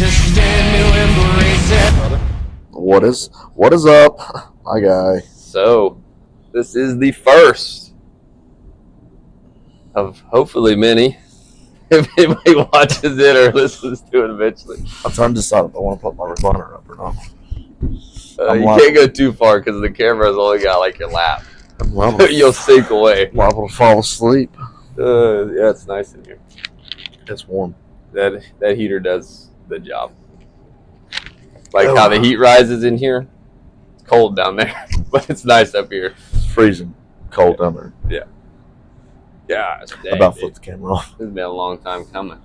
just stand to embrace it. What is up, my guy? So, this is the first of hopefully many. If anybody watches it or listens to it eventually, I'm trying to decide if I want to put my recliner up or not. you can't go too far because the camera's only got like your lap. You'll sink away. I'm liable to fall asleep. Yeah, it's nice in here. It's warm. That heater does the job. Like how the heat rises in here. It's cold down there, but it's nice up here. It's freezing cold down there. Yeah. Yeah. I about flipped the camera off. This has been a long time coming.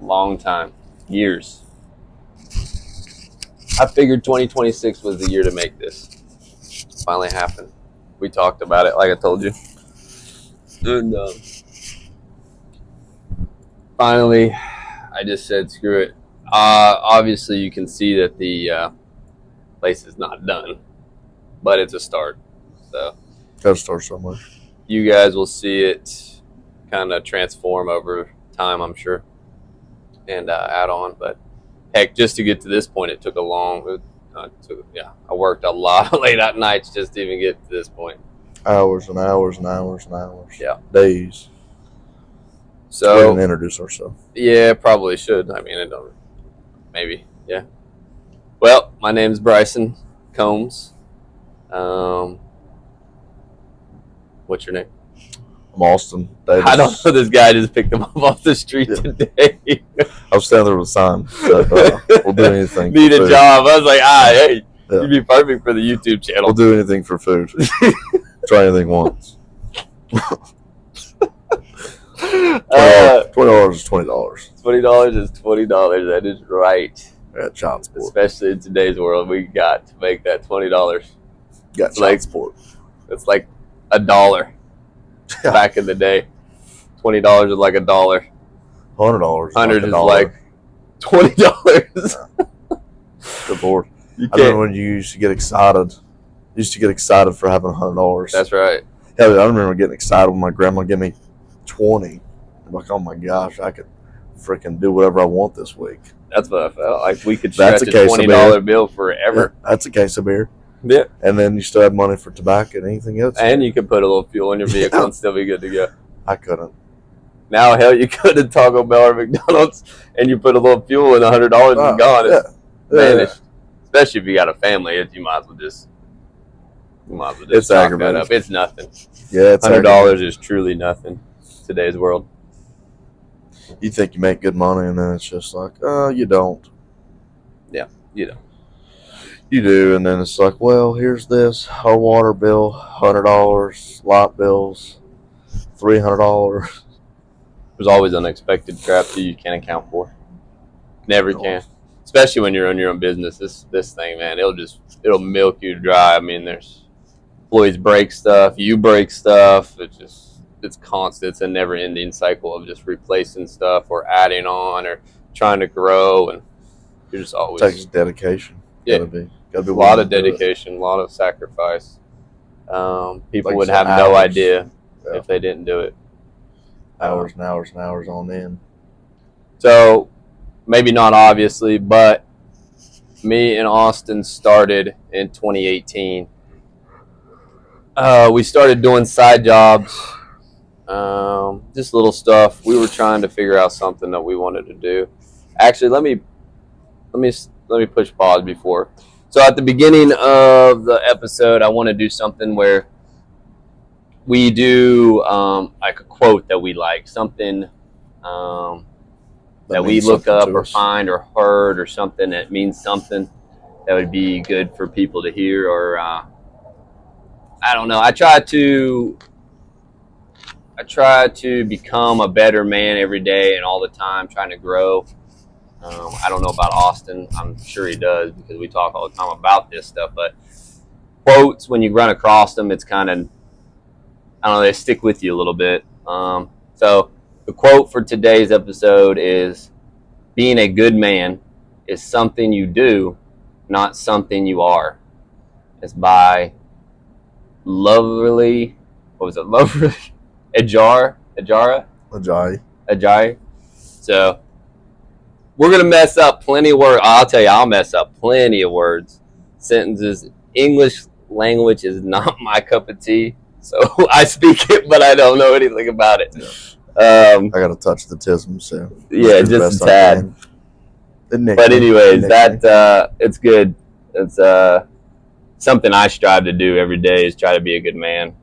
Long time. Years. I figured 2026 was the year to make this. Finally happened. We talked about it, like I told you. And finally, I just said, screw it. Obviously, you can see that the place is not done, but it's a start. So, gotta start somewhere. You guys will see it kind of transform over time, I'm sure, and add on. But heck, just to get to this point, it took a long. I worked a lot of late at nights just to even get to this point. Hours and hours and hours and hours. Yeah. Days. So we didn't introduce ourselves. Yeah, probably should. I mean, I don't. Maybe. Yeah. Well, my name's Bryson Combs. What's your name? I'm Austin Davis. I don't know. This guy just picked him up off the street today. I was standing there with a sign. Said, we'll do anything. Need a job. I was like, hey, yeah. You'd be perfect for the YouTube channel. We'll do anything for food. Try anything once. $20 is $20. $20 is $20. That is right. Yeah, child support. Especially in today's world, we got to make that $20. Got child support. It's like $1 back in the day. $20 is like $1. $100. $100 is like $20. Good Lord. I remember when you used to get excited. You used to get excited for having $100. That's right. Yeah, I remember getting excited when my grandma gave me 20. I'm like, oh my gosh, I could freaking do whatever I want this week. That's what I felt like. We could stretch a $20 bill forever. Yeah, that's a case of beer. Yeah. And then you still have money for tobacco and anything else. And you could put a little fuel in your vehicle and still be good to go. I couldn't. Now, hell, you could at Taco Bell or McDonald's and you put a little fuel in $100 and gone. It's vanished. Especially if you got a family, you might as well just it's aggravating. That up. It's nothing. Yeah, it's $100 is truly nothing in today's world. You think you make good money, and then it's just like, you don't. Yeah, you don't. You do, and then it's like, well, here's this. Our water bill, $100. Light bills, $300. There's always unexpected crap that you can't account for. Never can. Especially when you're on your own business. This thing, man, it'll milk you dry. I mean, there's employees break stuff, you break stuff. It's constant. It's a never-ending cycle of just replacing stuff or adding on or trying to grow, and you're just always. It takes dedication. Yeah, gotta be a lot of dedication, a lot of sacrifice. People would have no idea if they didn't do it. Hours and hours and hours on end. So, maybe not obviously, but me and Austin started in 2018. We started doing side jobs, just little stuff. We were trying to figure out something that we wanted to do. Actually, let me push pause before. So at the beginning of the episode, I want to do something where we do like a quote that we like, something that we look up or find or heard or something that means something that would be good for people to hear, or I don't know. I try to become a better man every day and all the time, trying to grow. I don't know about Austin. I'm sure he does because we talk all the time about this stuff. But quotes, when you run across them, it's kind of, I don't know, they stick with you a little bit. So the quote for today's episode is, being a good man is something you do, not something you are. It's by Lovely, what was it? Lovely Ajara. Ajayi. So we're gonna mess up plenty of words. I'll tell you, I'll mess up plenty of words, sentences. English language is not my cup of tea, so I speak it, but I don't know anything about it. I gotta touch the tism, so yeah, just a tad. But anyways, it's good. It's something I strive to do every day is try to be a good man.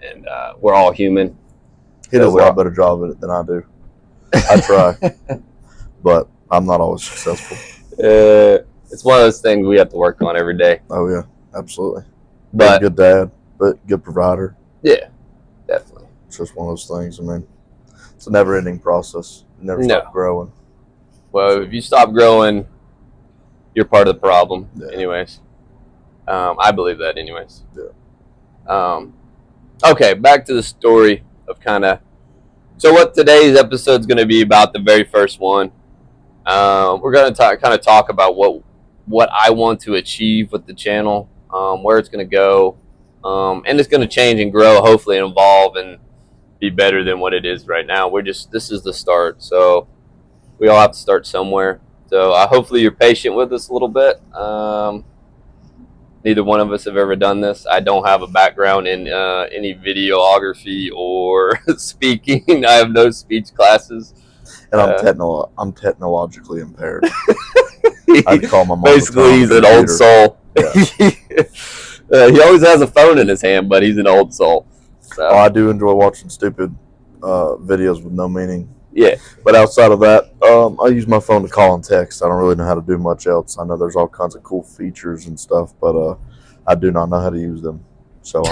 And we're all human. He does a lot better job at it than I do. I try, but I'm not always successful. It's one of those things we have to work on every day. Oh yeah, absolutely. But good dad, but good provider. Yeah, definitely. It's just one of those things. I mean, it's a never-ending process. You never stop growing. Well, if you stop growing, you're part of the problem. Yeah. Anyways, I believe that. Anyways. Yeah. Okay, back to the story of kind of. So what today's episode is going to be about, the very first one. We're going to talk about what I want to achieve with the channel, where it's going to go, and it's going to change and grow, hopefully, and evolve and be better than what it is right now. This is the start, so we all have to start somewhere. So hopefully you're patient with us a little bit. Neither one of us have ever done this. I don't have a background in any videography or speaking. I have no speech classes. And I'm technologically impaired. I'd call my mom. Basically, he's an old soul. Yeah. He always has a phone in his hand, but he's an old soul. So. I do enjoy watching stupid videos with no meaning. Yeah. But outside of that, I use my phone to call and text. I don't really know how to do much else. I know there's all kinds of cool features and stuff, but I do not know how to use them. So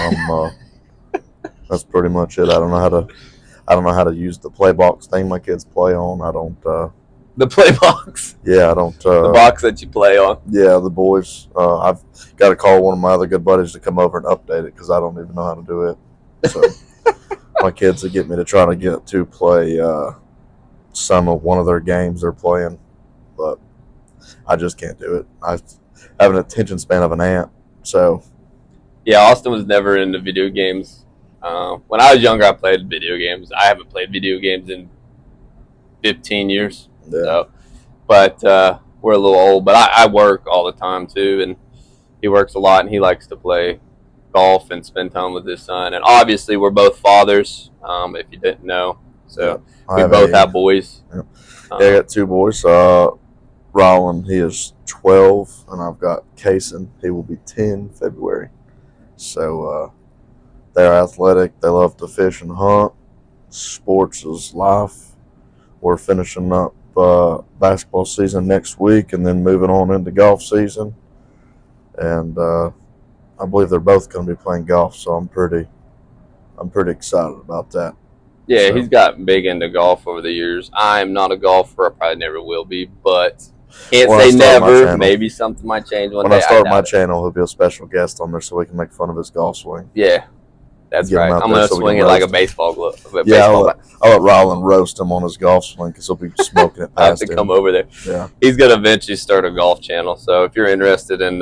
that's pretty much it. I don't know how to use the play box thing my kids play on. I don't. The play box. Yeah, I don't. The box that you play on. Yeah, the boys. I've got to call one of my other good buddies to come over and update it because I don't even know how to do it. So my kids would get me to try to get to play one of their games they're playing, but I just can't do it. I have an attention span of an ant. So yeah, Austin was never into video games. When I was younger, I played video games. I haven't played video games in 15 years. Yeah. So, but we're a little old. But I work all the time too, and he works a lot, and he likes to play golf and spend time with his son. And obviously, we're both fathers. If you didn't know, so we both have boys. Yeah, I got two boys. Roland, he is 12, and I've got Kaysen. He will be 10 February. So they're athletic. They love to fish and hunt. Sports is life. We're finishing up basketball season next week, and then moving on into golf season. And I believe they're both going to be playing golf, so I'm pretty excited about that. Yeah, so. He's gotten big into golf over the years. I'm not a golfer. I probably never will be, but can't say never. Maybe something might change one day. When I start my channel, he'll be a special guest on there so we can make fun of his golf swing. Yeah, that's right. I'm going to swing it like a baseball glove. Yeah, I'll let Roland roast him on his golf swing because he'll be smoking it past him. I have to come over there. Yeah. He's going to eventually start a golf channel, so if you're interested in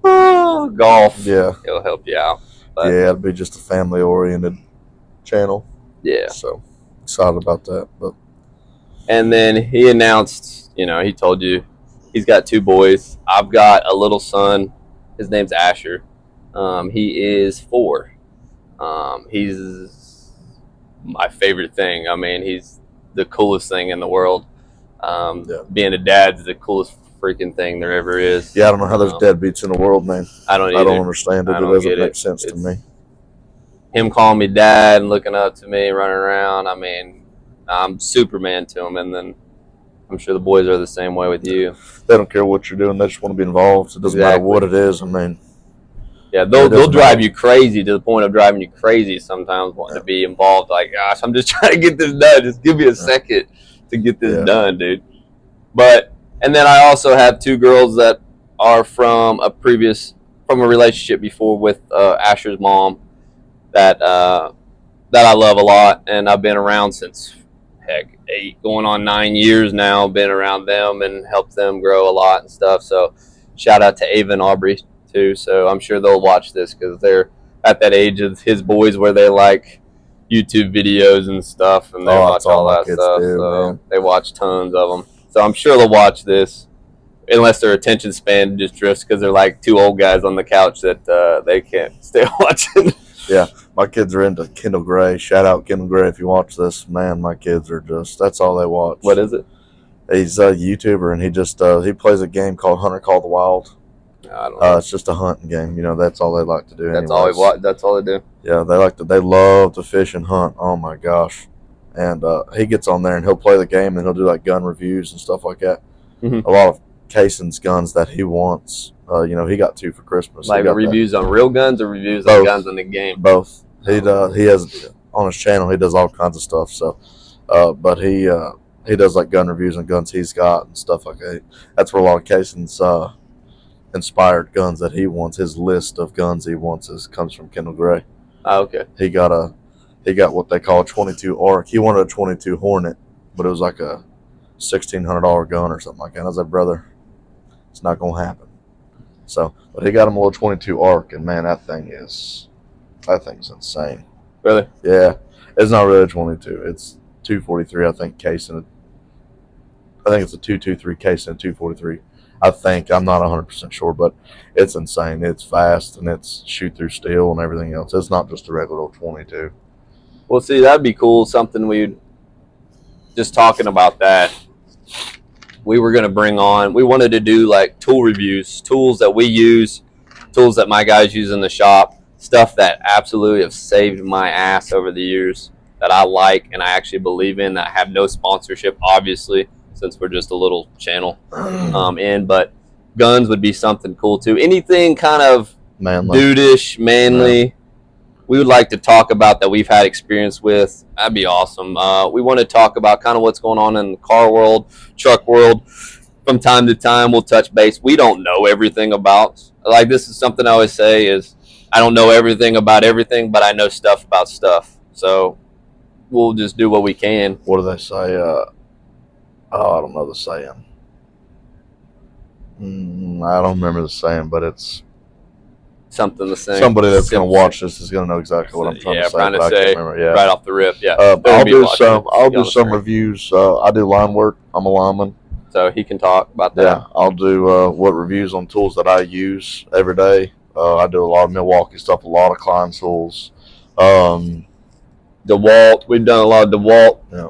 golf, yeah, he'll help you out. But, yeah, it'll be just a family-oriented channel. Yeah. So, excited about that. And then he announced, he told you he's got two boys. I've got a little son. His name's Asher. He is 4. He's my favorite thing. I mean, he's the coolest thing in the world. Being a dad's the coolest freaking thing there ever is. Yeah, I don't know how there's deadbeats in the world, man. I don't understand it. It doesn't make sense to me. Him calling me dad and looking up to me, running around. I mean, I'm Superman to him, and then I'm sure the boys are the same way with you. They don't care what you're doing. They just want to be involved. It doesn't matter what it is. I mean, yeah, they'll drive you crazy to the point of driving you crazy sometimes, wanting to be involved. Like, gosh, I'm just trying to get this done. Just give me a second to get this done, dude. And then I also have 2 girls that are from a relationship before with Asher's mom that I love a lot, and I've been around since 8 going on 9 years now. Been around them and helped them grow a lot and stuff. So shout out to Ava and Aubrey too. So I'm sure they'll watch this because they're at that age of his boys where they're like YouTube videos and stuff, and they Oh, watch that's all all my that kids stuff. do, So man. they watch tons of them. So I'm sure they'll watch this, unless their attention span just drifts because they're like two old guys on the couch that they can't stay watching. Yeah, my kids are into Kendall Gray. Shout out Kendall Gray if you watch this. Man, my kids are that's all they watch. What is it? He's a YouTuber, and he plays a game called Hunter Call the Wild. I don't know. It's just a hunting game. That's all they like to do. That's all they watch. That's all they do. Yeah, they love to fish and hunt. Oh my gosh. And he gets on there and he'll play the game and he'll do like gun reviews and stuff like that. Mm-hmm. A lot of Cason's guns that he wants. He got 2 for Christmas. Like reviews on real guns or reviews on guns in the game? Both. He has on his channel. He does all kinds of stuff. So, but he does like gun reviews on guns he's got and stuff like that. That's where a lot of Cason's inspired guns that he wants. His list of guns he wants comes from Kendall Gray. Oh, okay. He got what they call a 22 ARC. He wanted a 22 Hornet, but it was like a $1,600 gun or something like that. I was like, brother, it's not gonna happen. So, but he got him a little 22 ARC, and man, that thing's insane. Really? Yeah, it's not really a 22. It's 243, I think, casing. I think it's a 223 casing and 243. I think, I'm not 100% sure, but it's insane. It's fast and it's shoot through steel and everything else. It's not just a regular old 22. Well, see, that'd be cool. Something we'd just talking about that. We were gonna bring on. We wanted to do like tool reviews, tools that we use, tools that my guys use in the shop, stuff that absolutely have saved my ass over the years that I like and I actually believe in. That have no sponsorship, obviously, since we're just a little channel. But guns would be something cool too. Anything kind of Manly. dude-ish, manly. Yeah. We would like to talk about that we've had experience with. That'd be awesome. We want to talk about kind of what's going on in the car world, truck world. From time to time, we'll touch base. We don't know everything about. Like, this is something I always say is, I don't know everything about everything, but I know stuff about stuff. So we'll just do what we can. What do they say? I don't know the saying. I don't remember the saying, but it's something the same. Somebody that's going to watch this is going to know exactly what I'm trying to say. Trying to say right off the rip. Yeah, I'll do some reviews. I do line work. I'm a lineman, so he can talk about that. Yeah, I'll do what reviews on tools that I use every day. I do a lot of Milwaukee stuff, a lot of Klein tools. DeWalt. We've done a lot of DeWalt. Yeah.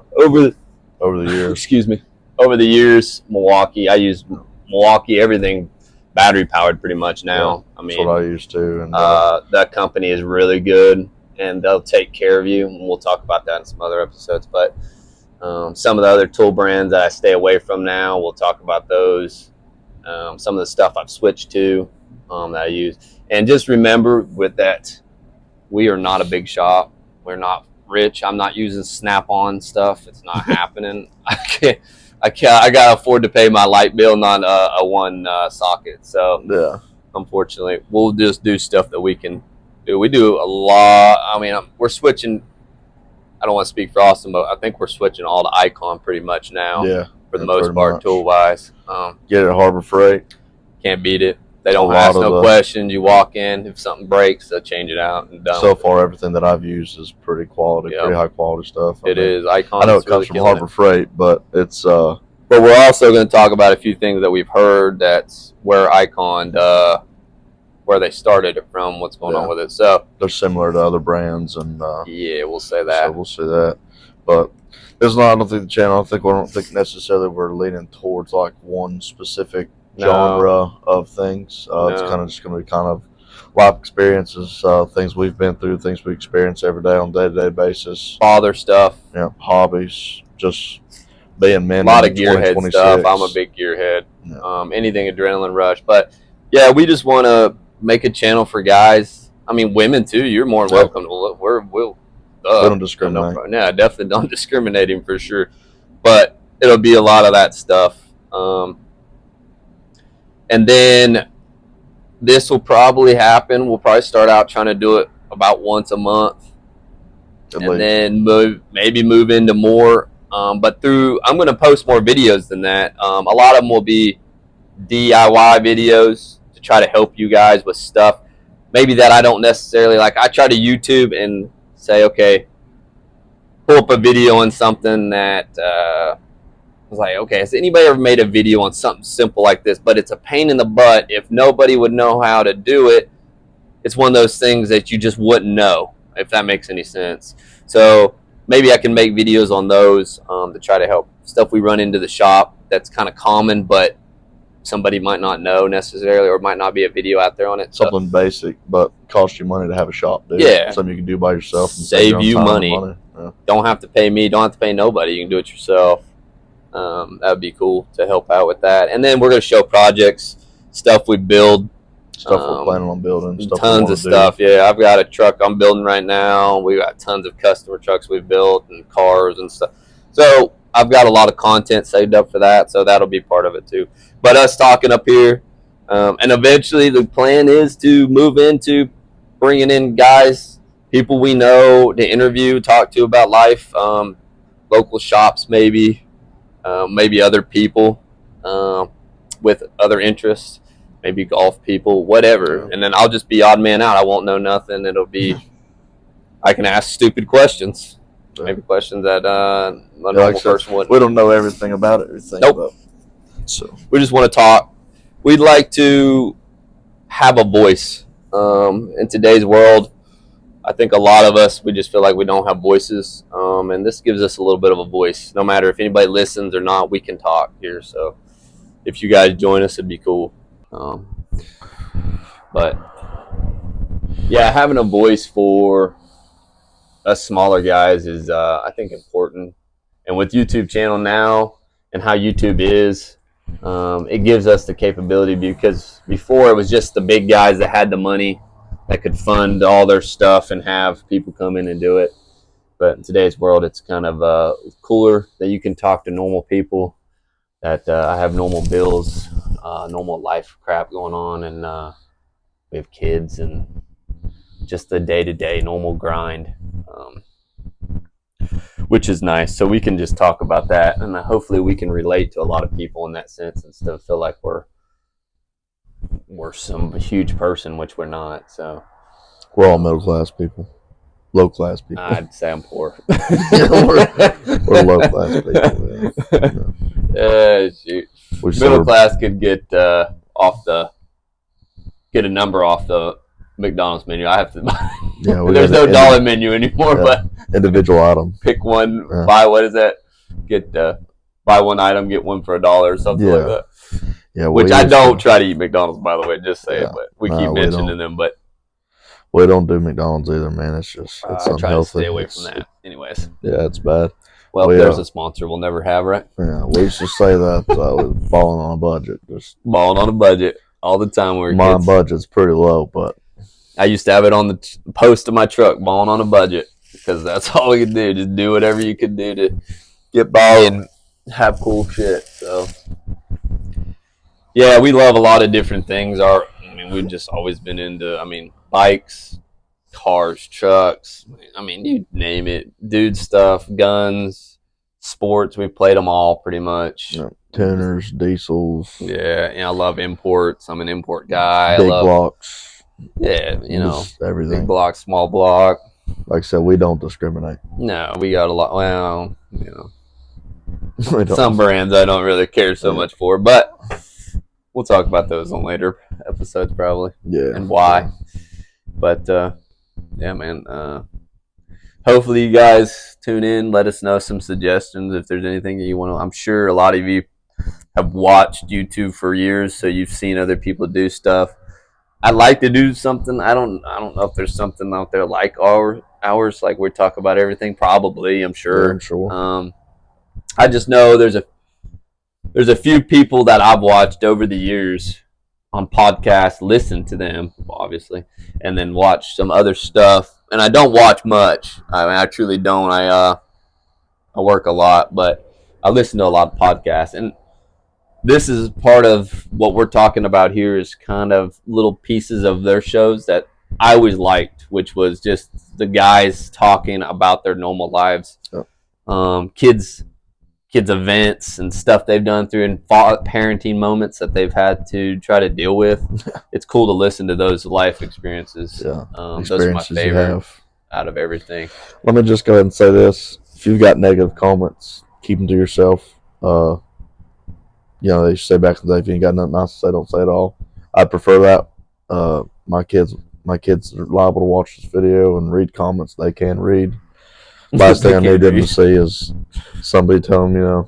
Over the years. Excuse me. Over the years, Milwaukee. I use Milwaukee. Everything battery powered pretty much now. Yeah, that's what I use too. And that company is really good, and they'll take care of you. And we'll talk about that in some other episodes. But some of the other tool brands that I stay away from now, we'll talk about those. Some of the stuff I've switched to that I use. And just remember with that, we are not a big shop. We're not rich. I'm not using Snap-on stuff. It's not happening. I gotta afford to pay my light bill, not a one socket. So yeah, unfortunately, we'll just do stuff that we can do. We do a lot. I mean, we're switching. I don't want to speak for Austin, but I think we're switching all to Icon pretty much now. Yeah, for the most part, tool wise. Get it at Harbor Freight. Can't beat it. They don't ask no questions. You walk in. If something breaks, they'll change it out. And done. So far, everything that I've used is pretty quality, pretty high quality stuff. It is. Icon. I know it comes from Harbor Freight, but it's. But we're also going to talk about a few things that we've heard that's where Icon, where they started it from, what's going on with it. So they're similar to other brands, and yeah, we'll say that. So we'll say that, but there's not. I don't think the channel. I don't think necessarily we're leaning towards like one specific genre of things. It's kind of just going to be kind of life experiences, things we've been through, things we experience every day on a day-to-day basis. Father stuff. Yeah, hobbies, just being men. A lot of gearhead stuff. I'm a big gearhead. Yeah. Anything adrenaline rush. But yeah, we just want to make a channel for guys. I mean, women too. You're more than welcome. We don't discriminate. Yeah, definitely don't discriminating for sure. But it'll be a lot of that stuff. And then this will probably happen. We'll probably start out trying to do it about once a month. Then maybe move into more. But I'm going to post more videos than that. A lot of them will be DIY videos to try to help you guys with stuff. Maybe that I don't necessarily like. I try to YouTube and say, okay, pull up a video on something that was like, okay, has anybody ever made a video on something simple like this? But it's a pain in the butt. If nobody would know how to do it, it's one of those things that you just wouldn't know, if that makes any sense. So maybe I can make videos on those to try to help stuff we run into the shop that's kind of common, but somebody might not know necessarily, or might not be a video out there on it. So, Something basic, but costs you money to have a shop, dude. Yeah. Something you can do by yourself. And Save your own you time and money. Yeah. Don't have to pay me. Don't have to pay nobody. You can do it yourself. That would be cool to help out with that. And then we're going to show projects, stuff we build. Stuff we're planning on building. Stuff Tons of stuff. Yeah, I've got a truck I'm building right now. We got tons of customer trucks we've built and cars and stuff. So I've got a lot of content saved up for that. So that'll be part of it too. But us talking up here, and eventually the plan is to move into bringing in guys, people we know to interview, talk to about life, local shops maybe, maybe other people with other interests. Maybe golf people, whatever. And then I'll just be odd man out. I won't know nothing. It'll be, I can ask stupid questions. Maybe questions that a normal person wouldn't. We don't know everything about it. Nope. So we just want to talk. We'd like to have a voice. In today's world, I think a lot of us, we just feel like we don't have voices. And this gives us a little bit of a voice. No matter if anybody listens or not, we can talk here. So if you guys join us, it'd be cool. But yeah, having a voice for us smaller guys is I think important. And with YouTube channel now and how YouTube is, it gives us the capability, because before it was just the big guys that had the money that could fund all their stuff and have people come in and do it. But in today's world, it's kind of cooler that you can talk to normal people, that I have normal bills, normal life crap going on, and we have kids and just the day-to-day normal grind, which is nice. So we can just talk about that, and hopefully we can relate to a lot of people in that sense instead of feel like we're some huge person, which we're not. So we're all middle-class people. Low-class people. I'd say I'm poor. we're low-class people. Yeah. Shoot. Middle class could get get a number off the McDonald's menu. I have to buy. Yeah, there's no dollar menu anymore, but individual item. Pick one, buy, what is that? Get buy one item, get one for $1 or something like that. Yeah, which I don't try to eat McDonald's, by the way, just say it, but we keep mentioning them. But we don't do McDonald's either, man. It's just it's unhealthy. Try to stay away from that. Anyways. Yeah, it's bad. Well, if there's a sponsor we'll never have, right? Yeah, we used to say that we're balling on a budget. Just balling on a budget all the time. My budget's pretty low, but I used to have it on the post of my truck, balling on a budget, because that's all we could do. Just do whatever you could do to get by and have cool shit. So, yeah, we love a lot of different things. We've just always been into, bikes, cars, trucks. You name it. Dude stuff, guns, sports. We played them all pretty much. Yeah, tuners, diesels. Yeah, I love imports. I'm an import guy. Big blocks. Yeah, just everything. Big block, small block. Like I said, we don't discriminate. No, we got a lot. Well, some brands I don't really care so much for, but we'll talk about those on later episodes probably. Yeah. And why. But yeah, man. Hopefully you guys tune in. Let us know some suggestions if there's anything that you want to. I'm sure a lot of you have watched YouTube for years, so you've seen other people do stuff. I'd like to do something. I don't know if there's something out there like ours, like we talk about everything. Probably, I'm sure. Yeah, I'm sure. I just know there's a few people that I've watched over the years on podcasts, listen to them, obviously, and then watch some other stuff. And I don't watch much. I truly don't. I work a lot, but I listen to a lot of podcasts. And this is part of what we're talking about here, is kind of little pieces of their shows that I always liked, which was just the guys talking about their normal lives. Oh. Kids events and stuff they've done through, and parenting moments that they've had to try to deal with. It's cool to listen to those life experiences. Yeah, those are my favorite out of everything. Let me just go ahead and say this. if you've got negative comments, keep them to yourself. They say back in the day, if you ain't got nothing nice to say, don't say it all. I prefer that. My kids are liable to watch this video and read comments they can read. Last thing I need them to see is somebody telling them,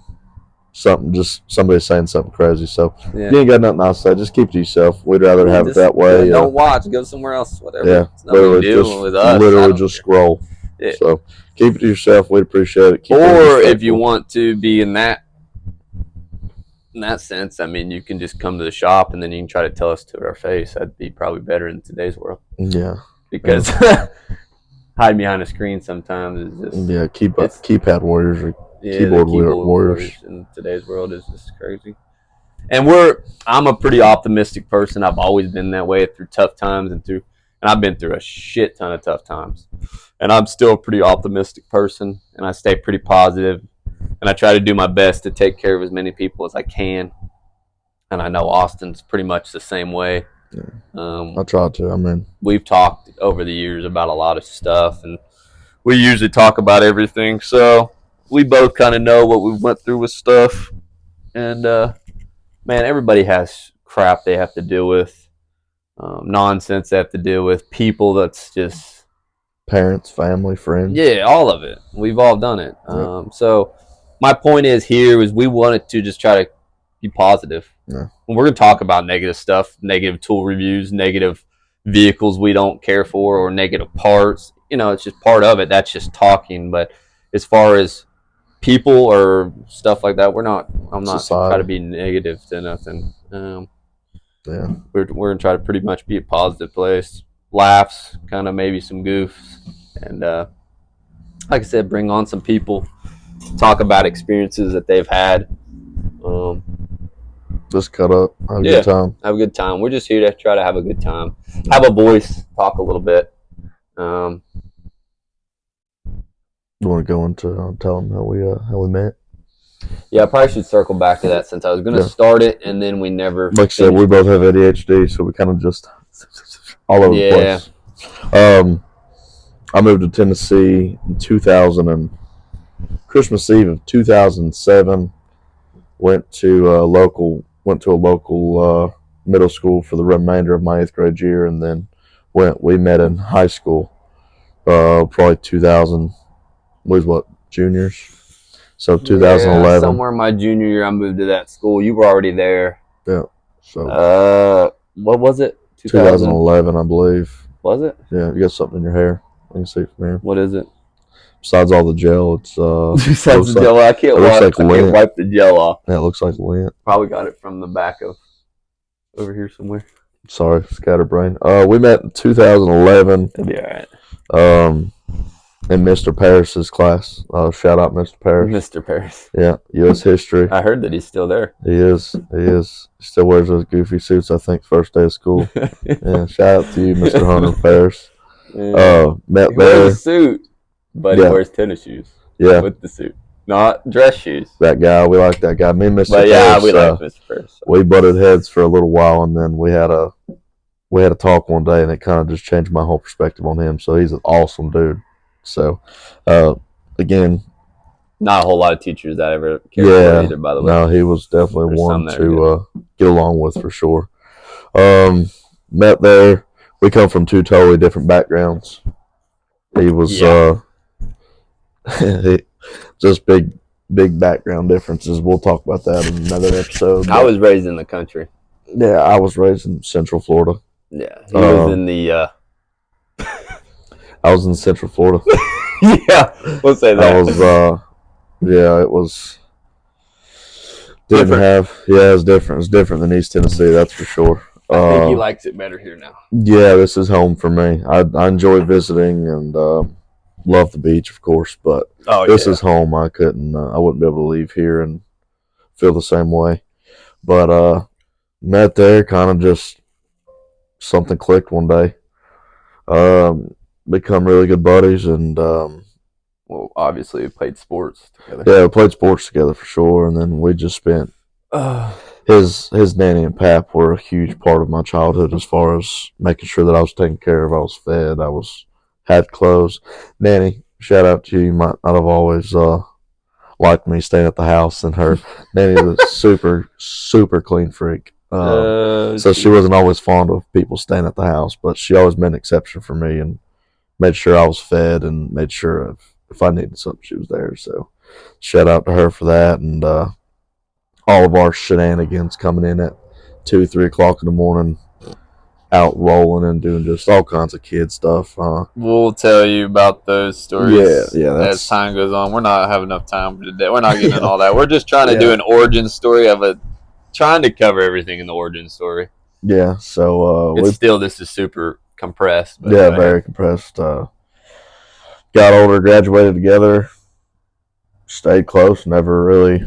somebody saying something crazy. So if you ain't got nothing nice to say, just keep it to yourself. We'd rather have it that way. Don't watch. Go somewhere else. Whatever. Yeah, literally just scroll. Yeah. So keep it to yourself. We'd appreciate it. Or if you want to be in that sense, I mean, you can just come to the shop and then you can try to tell us to our face. That'd be probably better in today's world. Yeah. Because hiding behind a screen sometimes is just keypad warriors or keyboard warriors in today's world is just crazy. And I'm a pretty optimistic person. I've always been that way through tough times and I've been through a shit ton of tough times. And I'm still a pretty optimistic person, and I stay pretty positive, and I try to do my best to take care of as many people as I can. And I know Austin's pretty much the same way. Yeah. I try to. We've talked over the years about a lot of stuff, and we usually talk about everything. So we both kind of know what we went through with stuff. And, man, everybody has crap they have to deal with, nonsense they have to deal with, people that's just... Parents, family, friends. Yeah, all of it. We've all done it. Yep. So my point is we wanted to just try to be positive. Yeah. We're going to talk about negative stuff, negative tool reviews, negative vehicles we don't care for, or negative parts. It's just part of it. That's just talking. But as far as people or stuff like that, I'm not trying to be negative to nothing. Yeah. We're going to try to pretty much be a positive place. Laughs, kind of maybe some goofs, and like I said, bring on some people, talk about experiences that they've had. Just cut up, have a good time. Have a good time. We're just here to try to have a good time, have a voice, talk a little bit. You want to go into tell them how we met? Yeah, I probably should circle back to that since I was going to start it, and then we never. Like I said, we both have ADHD, so we kind of just all over the place. I moved to Tennessee in Christmas Eve of 2007. Went to a local middle school for the remainder of my 8th grade year, and then we met in high school. Probably 2000. We was what, juniors? So 2011. Yeah, somewhere my junior year, I moved to that school. You were already there. Yeah. So. What was it? 2011, I believe. Was it? Yeah, you got something in your hair. I can see it from here. What is it? Besides all the gel, it's besides the gel, I can't wipe the gel off. Yeah, it looks like lint. Probably got it from the back of over here somewhere. Sorry, scatterbrain. We met in 2011. It'll be all right. In Mr. Paris's class. Shout out Mr. Paris. Mr. Paris. Yeah, U.S. history. I heard that he's still there. He is. He still wears those goofy suits, I think, first day of school. Yeah, shout out to you, Mr. Hunter Paris. Met he there. wears a suit, but he wears tennis shoes. Yeah. With the suit. Not dress shoes. That guy, we like that guy. Me and Mr. But Paris, we like Mr. Paris. So. We butted heads for a little while, and then we had a talk one day, and it kind of just changed my whole perspective on him. So he's an awesome dude. So, again, not a whole lot of teachers that ever cared for either, by the way. No, he was definitely one to get along with for sure. Met there. We come from two totally different backgrounds. He was just big background differences. We'll talk about that in another episode. I was raised in the country. Yeah, I was raised in Central Florida. Yeah, he was in the. I was in Central Florida. Yeah, we'll say that. I was, it was. It's different. It's different than East Tennessee, that's for sure. I think he likes it better here now. Yeah, this is home for me. I enjoy visiting and love the beach, of course, but this is home. I wouldn't be able to leave here and feel the same way. But met there, kind of just something clicked one day. Become really good buddies, and obviously we played sports together. Yeah, we played sports together for sure, and then we just spent his nanny and pap were a huge part of my childhood as far as making sure that I was taken care of, I was fed, had clothes. Nanny, shout out to you. You might not have always liked me staying at the house, and her nanny was super clean freak. So she wasn't always fond of people staying at the house, but she always made an exception for me and made sure I was fed and made sure if I needed something, she was there. So shout out to her for that, and all of our shenanigans coming in at 2-3 o'clock in the morning, out rolling and doing just all kinds of kid stuff. We'll tell you about those stories that's, as time goes on. We're not having enough time for today. We're not getting into all that. We're just trying to do an origin story of it, trying to cover everything in the origin story. Yeah, so this is super compressed. But yeah, very compressed. Got older, graduated together, stayed close, never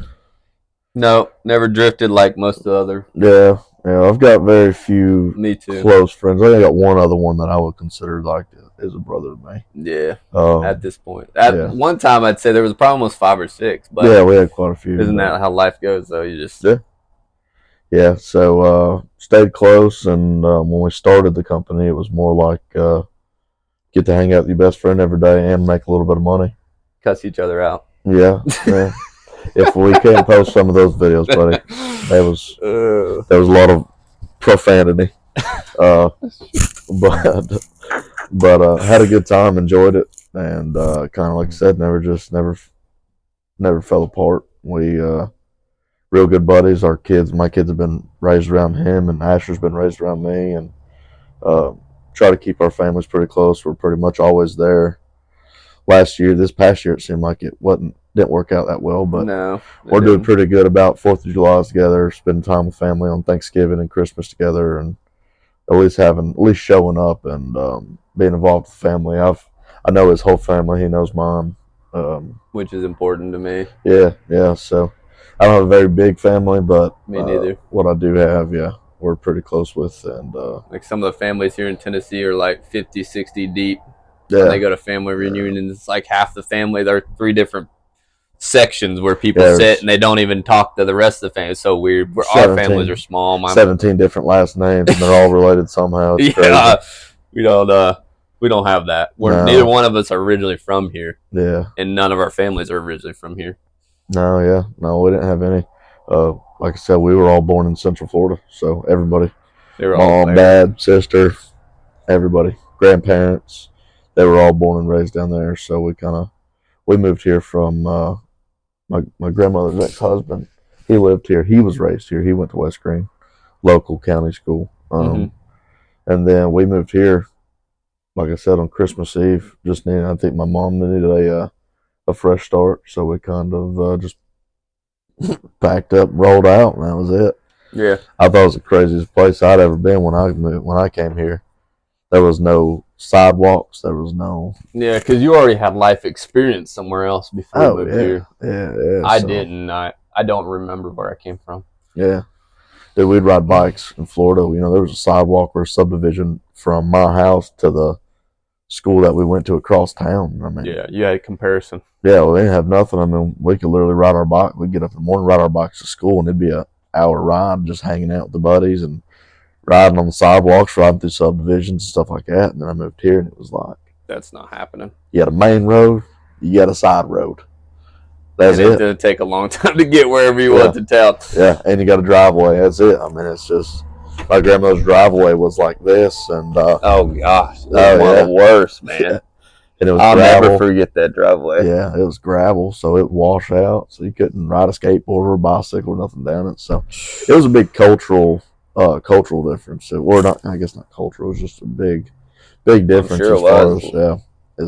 drifted like most of the other. Yeah, I've got very few Me too. close friends. I only got one other one that I would consider like is a brother to me. Yeah, at this point. One time I'd say there was probably almost 5 or 6. But yeah, we had quite a few. Isn't that how life goes, though? You just... Yeah, so stayed close, and when we started the company, it was more like get to hang out with your best friend every day and make a little bit of money. Cuss each other out. Yeah. If we can't post some of those videos, buddy, there was a lot of profanity, but had a good time, enjoyed it, and kind of like I said, never fell apart. We real good buddies. My kids have been raised around him, and Asher's been raised around me, and try to keep our families pretty close. We're pretty much always there. This past year, it seemed like it didn't work out that well, but we're doing pretty good about 4th of July together, spending time with family on Thanksgiving and Christmas together, and at least showing up and being involved with the family. I know his whole family. He knows mine, which is important to me. Yeah. So I don't have a very big family, but me neither. What I do have, we're pretty close with, and like some of the families here in Tennessee are like 50, 60 deep. When they go to family reunions, it's like half the family. There are 3 different sections where people sit and they don't even talk to the rest of the family. It's so weird. Our families are small. 17 different last names, and they're all related somehow. It's crazy. We don't have that. Neither one of us are originally from here. Yeah, and none of our families are originally from here. No, we didn't have any. Like I said, we were all born in Central Florida, so everybody, mom, dad, sister, everybody, grandparents, they were all born and raised down there. So we moved here from my grandmother's ex-husband. He lived here. He was raised here. He went to West Green, local county school. And then we moved here, like I said, on Christmas Eve. I think my mom needed a fresh start, so we kind of just packed up and rolled out, and that was it. Yeah, I thought it was the craziest place I'd ever been when I came here. There was no sidewalks. There was no... Yeah, because you already had life experience somewhere else before you moved here. Yeah. I didn't. I don't remember where I came from. Yeah. Dude, we'd ride bikes in Florida. There was a sidewalk or a subdivision from my house to the school that we went to across town. Yeah, you had a comparison. Yeah, we didn't have nothing. We could literally ride our bike. We'd get up in the morning, ride our bikes to school, and it'd be an hour ride just hanging out with the buddies and riding on the sidewalks, riding through subdivisions and stuff like that. And then I moved here, and it was like... That's not happening. You got a main road, you got a side road. That's it. It's going to take a long time to get wherever you want to town. Yeah, and you got a driveway. That's it. It's just... My grandmother's driveway was like this, and... oh, gosh. It was one of the worst, man. Yeah. And it was I'll gravel. never forget that driveway. Yeah, it was gravel, so it washed out, so you couldn't ride a skateboard or a bicycle or nothing down it. So it was a big cultural difference. I guess not cultural. It was just a big difference as far as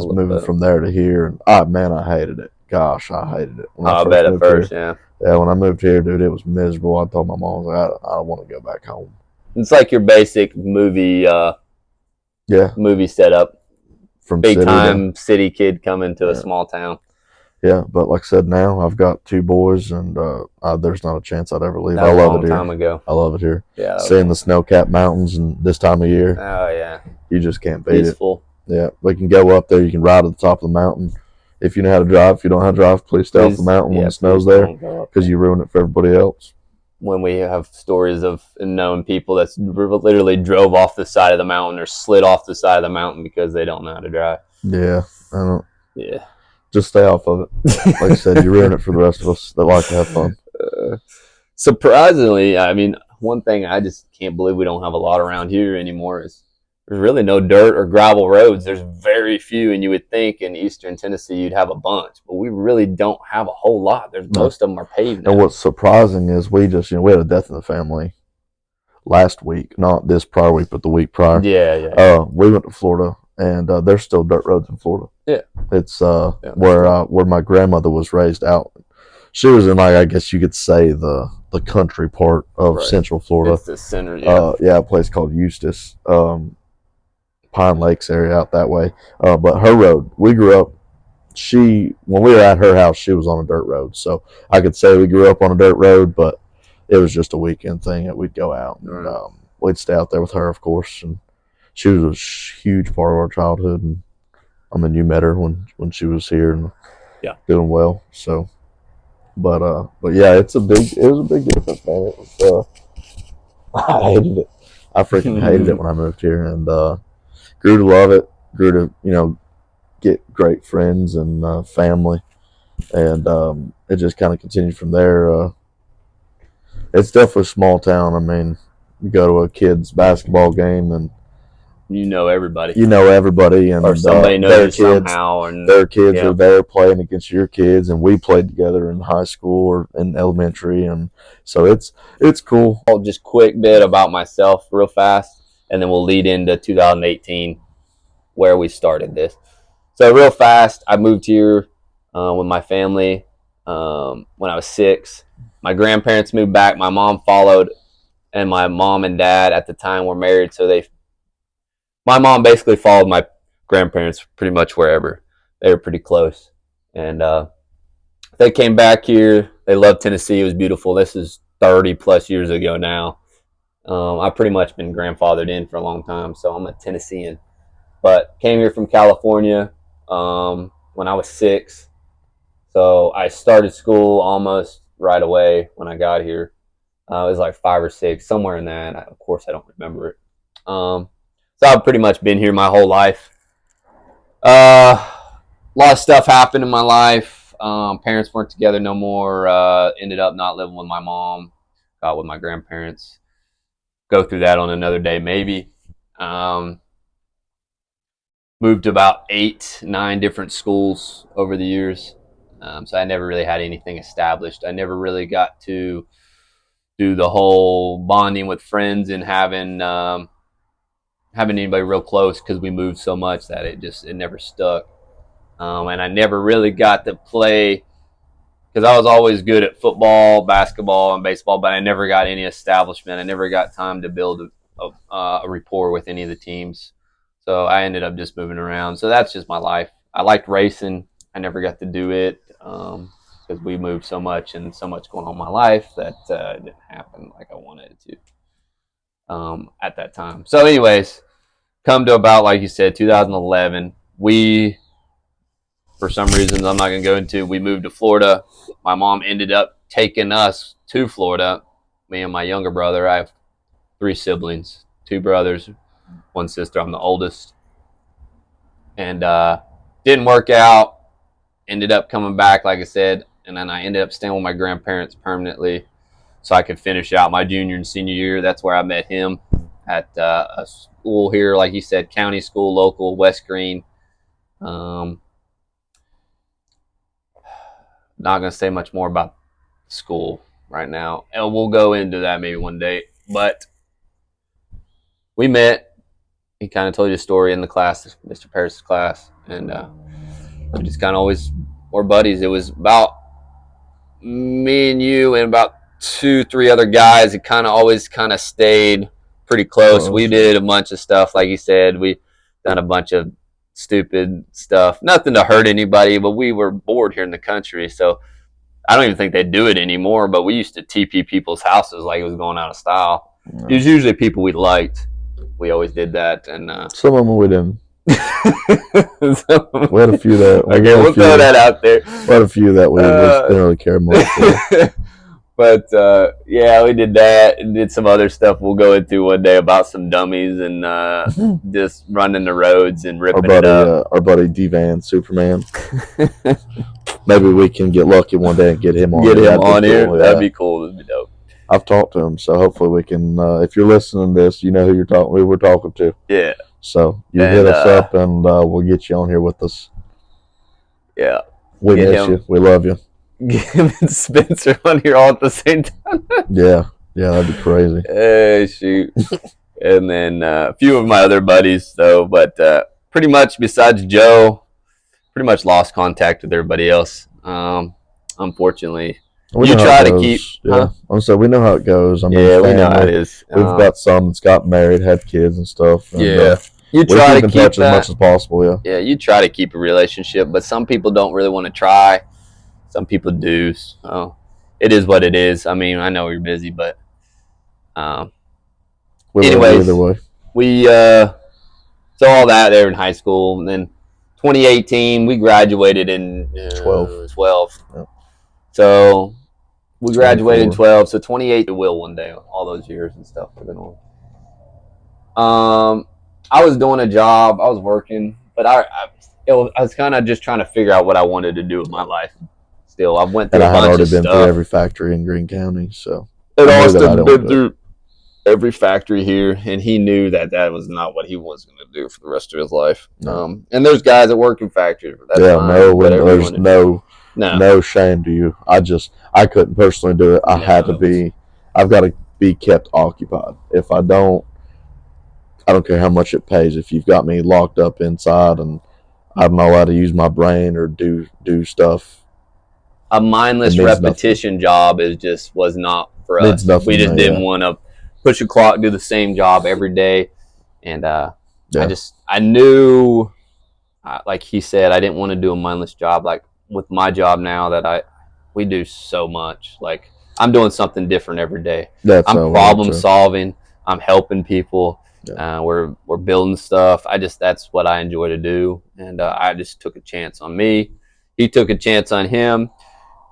moving from there to here. And I hated it. Gosh, I hated it. I bet at first, yeah. Yeah, when I moved here, dude, it was miserable. I told my mom, I don't want to go back home. It's like your basic movie setup. From big time city kid coming to a small town. Yeah, but like I said, now I've got 2 boys, and there's not a chance I'd ever leave. I love it here. Time ago. I love it here. Yeah, seeing the snow-capped mountains and this time of year. Oh yeah, you just can't beat Peaceful. it. Yeah, we can go up there. You can ride at the top of the mountain. If you know how to drive, if you don't know how to drive, please stay off the mountain when the snow's there, because you ruin it for everybody else. When we have stories of known people that literally drove off the side of the mountain or slid off the side of the mountain because they don't know how to drive. Yeah, Yeah. Just stay off of it. Like I said, you ruin it for the rest of us that like to have fun. Surprisingly, I mean, one thing I just can't believe we don't have a lot around here anymore is there's really no dirt or gravel roads. There's very few, and you would think in eastern Tennessee you'd have a bunch, but we really don't have a whole lot. There's most of them are paved now. And what's surprising is we just, we had a death in the family last week, not this prior week, but the week prior. Yeah. We went to Florida, and there's still dirt roads in Florida. Yeah. It's where my grandmother was raised out. She was in, like, I guess you could say the country part of Central Florida. It's the center, yeah. A place called Eustis, Pine Lakes area out that way. But her road, we grew up. When we were at her house, she was on a dirt road, so I could say we grew up on a dirt road, but it was just a weekend thing that we'd go out and we'd stay out there with her, of course. And she was a huge part of our childhood. And I mean, you met her when she was here and doing well. So, but yeah, it was a big difference, man. It was, I hated it. I freaking hated it when I moved here, and grew to love it. Grew to get great friends and family, and it just kind of continued from there. It's definitely a small town. I mean, you go to a kid's basketball game and you know everybody. And or somebody knows you somehow. And their kids are there playing against your kids, and we played together in high school or in elementary, and so it's cool. Just quick bit about myself real fast, and then we'll lead into 2018 where we started this. So real fast, I moved here with my family when I was 6. My grandparents moved back. My mom followed, and my mom and dad at the time were married, so my mom basically followed my grandparents pretty much wherever. They were pretty close. And they came back here. They loved Tennessee. It was beautiful. This is 30 plus years ago now. I've pretty much been grandfathered in for a long time, so I'm a Tennessean. But came here from California when I was 6. So I started school almost right away when I got here. It was like 5 or 6, somewhere in that. Of course, I don't remember it. So I've pretty much been here my whole life. A lot of stuff happened in my life. Parents weren't together no more. Ended up not living with my mom. Got with my grandparents. Go through that on another day, maybe. Moved to about 8, 9 different schools over the years. So I never really had anything established. I never really got to do the whole bonding with friends and having anybody real close, because we moved so much that it never stuck. And I never really got to play, because I was always good at football, basketball, and baseball, but I never got any establishment. I never got time to build a rapport with any of the teams. So I ended up just moving around. So that's just my life. I liked racing. I never got to do it because we moved so much and so much going on in my life that it didn't happen like I wanted it to at that time. So anyways, come to about, like you said, 2011. We, for some reasons I'm not going to go into, we moved to Florida. My mom ended up taking us to Florida, me and my younger brother. I have 3 siblings, 2 brothers, 1 sister. I'm the oldest. And didn't work out. Ended up coming back, like I said, and then I ended up staying with my grandparents permanently so I could finish out my junior and senior year. That's where I met him, at a school here, like you said, county school, local, West Green. Not going to say much more about school right now, and we'll go into that maybe one day. But we met. He kind of told you a story in the class, Mr. Paris' class, and we just kind of always were buddies. It was about me and you and about 2, 3 other guys. It kind of always kind of stayed pretty close. We did a bunch of stuff, like you said. We done a bunch of stupid stuff. Nothing to hurt anybody, but we were bored here in the country, so I don't even think they do it anymore. But we used to TP people's houses like it was going out of style. Yeah. It was usually people we liked. We always did that, and some of them we didn't. We had a few that. Okay, we'll throw that out there. We had a few that we didn't really care much for. But yeah, we did that and did some other stuff we'll go into one day about some dummies and just running the roads and ripping it up. Our buddy D-Van Superman. Maybe we can get lucky one day and get him on. Get him That'd be on here. cool, That'd be cool. That'd be dope. I've talked to him, so hopefully we can. If you're listening to this, you know who we were talking to. Yeah. So you hit us up, and we'll get you on here with us. Yeah. We miss you. We love you. Get him and Spencer on here all at the same time. Yeah, that'd be crazy. Hey, shoot. And then a few of my other buddies, though, but pretty much besides Joe, pretty much lost contact with everybody else. Unfortunately, you try to keep. Yeah, so we know how it goes. I mean, yeah, we know how it is. We've got some that's got married, had kids and stuff. And, yeah, you try to keep touch as much as possible. Yeah, yeah, you try to keep a relationship, but some people don't really want to try. Some people do. So it is what it is. I mean, I know you're busy, but anyways, either way. We so all that there in high school, and then 2018 we graduated in 12. Yep. So we graduated in 12. So 28 will one day. All those years and stuff have been on. I was doing a job. I was working, but I was kind of just trying to figure out what I wanted to do with my life. Still, I went through and a bunch I had already of been stuff. through every factory in Greene County, so And Austin been through every factory here, and he knew that was not what he was going to do for the rest of his life. No. And there's guys that work in factories. That's fine, there's no shame to you. I couldn't personally do it. I've got to be kept occupied. If I don't care how much it pays. If you've got me locked up inside and I'm not allowed to use my brain or do stuff. A mindless repetition job was not for us. We just didn't want to push a clock, do the same job every day. And I knew, like he said, I didn't want to do a mindless job. Like with my job now that we do so much. Like I'm doing something different every day. I'm problem solving. I'm helping people. Yeah. We're building stuff. That's what I enjoy to do. And I just took a chance on me. He took a chance on him.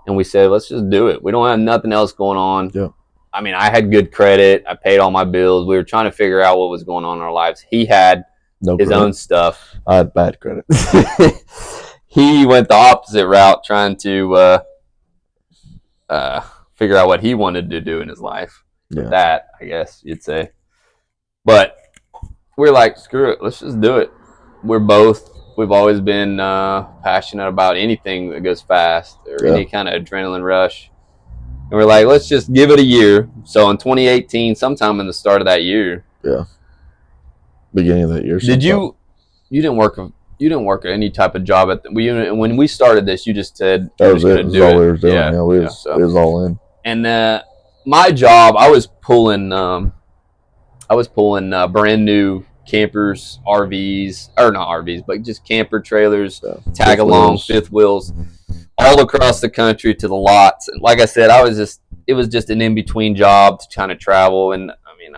And we said, let's just do it. We don't have nothing else going on. Yeah. I mean, I had good credit. I paid all my bills. We were trying to figure out what was going on in our lives. He had his own stuff. I had bad credit. He went the opposite route, trying to figure out what he wanted to do in his life. Yeah. That, I guess you'd say. But we're like, screw it. Let's just do it. We've always been passionate about anything that goes fast or any kind of adrenaline rush. And we're like, let's just give it a year. So in 2018, sometime in the start of that year. Yeah. Beginning of that year. Did you didn't work at any type of job when we started this, you just said that was it. That's all we were doing. Yeah, it was all in. And my job, I was pulling brand new campers, RVs, or not RVs, but just camper trailers, tag along, fifth wheels, all across the country to the lots. And like I said, it was just an in-between job to kind of travel. And I mean,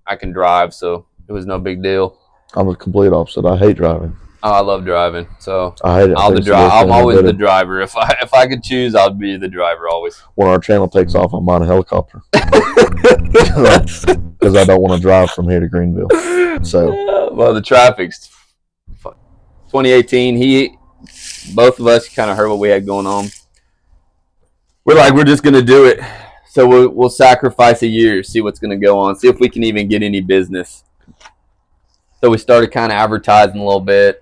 I can drive, so it was no big deal. I'm the complete opposite. I hate driving. Oh, I love driving, so I hate it. I'm always the driver. If I could choose, I'd be the driver always. When our channel takes off, I'm on a helicopter because I don't want to drive from here to Greenville. So, well, the traffic's 2018. Both of us kind of heard what we had going on. We're like, we're just gonna do it. So we'll sacrifice a year, see what's gonna go on, see if we can even get any business. So we started kind of advertising a little bit.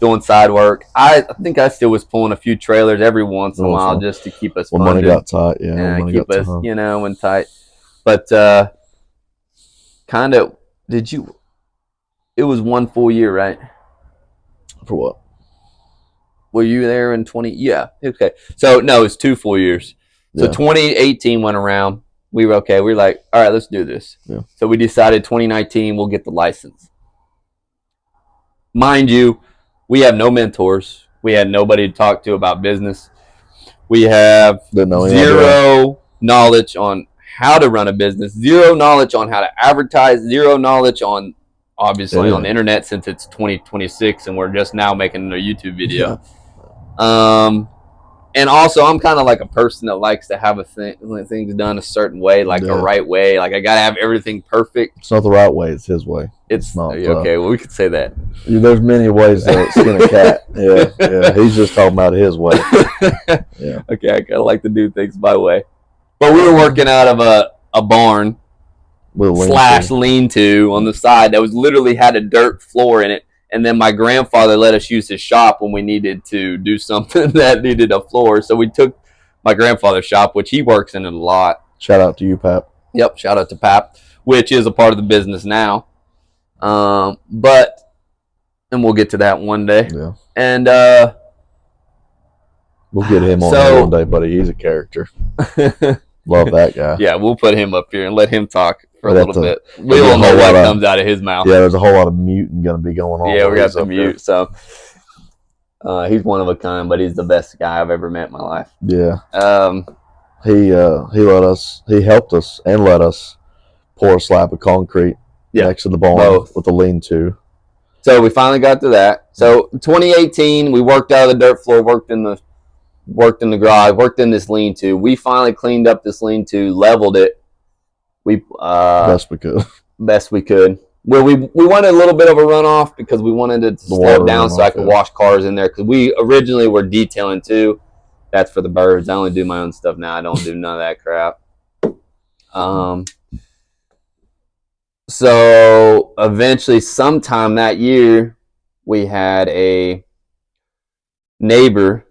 Doing side work. I think I still was pulling a few trailers every once in a while just to keep us funded. When money got tight, keep us, when tight. But kind of, it was 1 full year, right? For what? Were you there in 20? Yeah, okay. So, no, it's 2 full years. So 2018 went around. We were okay. We were like, all right, let's do this. Yeah. So we decided 2019 we'll get the license. Mind you, we have no mentors. We had nobody to talk to about business. We have zero knowledge on how to run a business, zero knowledge on how to advertise, zero knowledge on, obviously, on the internet since it's 2026 and we're just now making a YouTube video. And also, I'm kind of like a person that likes to have things done a certain way, like the right way. Like I gotta have everything perfect. It's not the right way; it's his way. It's not okay. Well, we could say that. There's many ways to skin a cat. Yeah. He's just talking about his way. Yeah. Okay, I kind of like to do things my way. But we were working out of a barn / lean-to on the side that was literally had a dirt floor in it. And then my grandfather let us use his shop when we needed to do something that needed a floor. So we took my grandfather's shop, which he works in a lot. Shout out to you, Pap. Yep, shout out to Pap, which is a part of the business now. And we'll get to that one day. Yeah. And we'll get him on here one day, buddy. He's a character. Love that guy. Yeah, we'll put him up here and let him talk for a little bit. We don't know what comes out of his mouth. Yeah, there's a whole lot of muting going to be going on. Yeah, we got the mute. So he's one of a kind, but he's the best guy I've ever met in my life. Yeah. He helped us and let us pour a slab of concrete next to the barn with the lean-to. So we finally got to that. So 2018, we worked out of the dirt floor, worked in the garage, worked in this lean-to. We finally cleaned up this lean-to, leveled it. Best we could. Best we could. Well, we wanted a little bit of a runoff because we wanted it to slow down so I could wash cars in there. Because we originally were detailing too. That's for the birds. I only do my own stuff now. I don't do none of that crap. So eventually, sometime that year, we had a neighbor.